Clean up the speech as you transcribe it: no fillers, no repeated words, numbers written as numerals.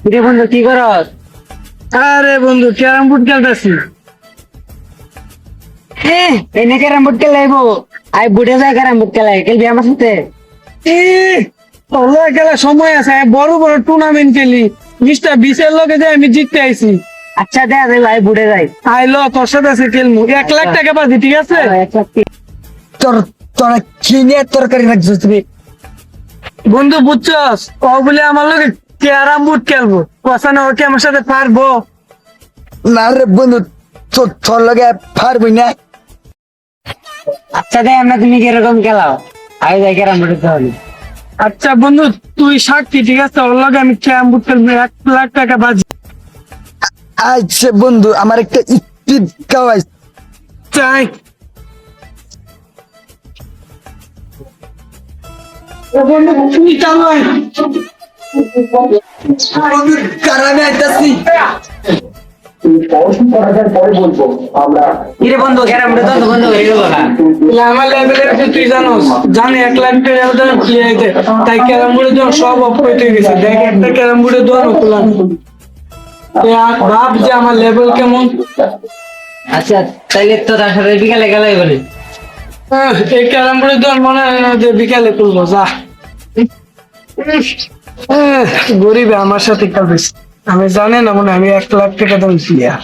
রে বন্ধু কি করস? আরে বন্ধু ক্যারাম বোর্ড খেলতেছি। এনে ক্যারাম বোর্ড খেলাইবো। আই বুড়ে যায় ক্যারাম বোর্ড খেলাই, খেলবি আমার সাথে? তোর খেলার সময় আছে, আমি বড় বড় টুর্নামেন্ট খেলি। মিস্টার বিশের লগে যে আমি জিততে আইছি। আচ্ছা দেখ ভাই বুড়ে যাই। আইলো তোর সাথে আছে খেলমু, 1 লাখ টাকা পাচ্ছি, ঠিক আছে? তোর তোরা কি নিয়ে তরকারি রাখছিস তুমি? বন্ধু বুঝছস, ও বলে আমার লগে ক্যারাম বোর্ড খেলবো, কথা না ওকে আমার সাথে পারবো? না রে বন্ধু, তোর লগে পারবি না। আচ্ছা দেখ আমরা তুমি কিরকম খেলাও, আগে যাই ক্যারাম বোর্ডে তাহলে। আচ্ছা বন্ধু তুই সাক্ষী, ঠিক আছে? ওর লগে আমি ক্যারাম বোর্ড খেলবো, 1 লাখ টাকা বাজি। আচ্ছা বন্ধু, আমার একটা স্পিড খাওয়াই। চাই বন্ধু তুই চালাই। বন্ধু কারামে আইতাছি। কিরে বন্ধু ক্যারাম বোর্ডে তো বন্ধ হয়ে গেল না। আমার লেভেলের যে তুই জানোস, জানি 1 লাখ টাকা ওদের প্লেয়াইতে, তাই ক্যারাম বোর্ডের দোকান সব অফ হয়ে গেছে। দেখ একটা ক্যারাম বোর্ডের দোকান খোলা নেই। তুই ভাব যে আমার লেভেল কেমন। আচ্ছা তাইলে তো তার সাথে বিকালে গেলাই বলে। এই ক্যারাম বোর্ডের দোকান মনে হয় না যে বিকালে খুলবো, যা। গরিবে আমার সাথে খেলবে, আমি জানি না মনে হয় আমি 1 লাখ টাকা দাম প্লেয়ার।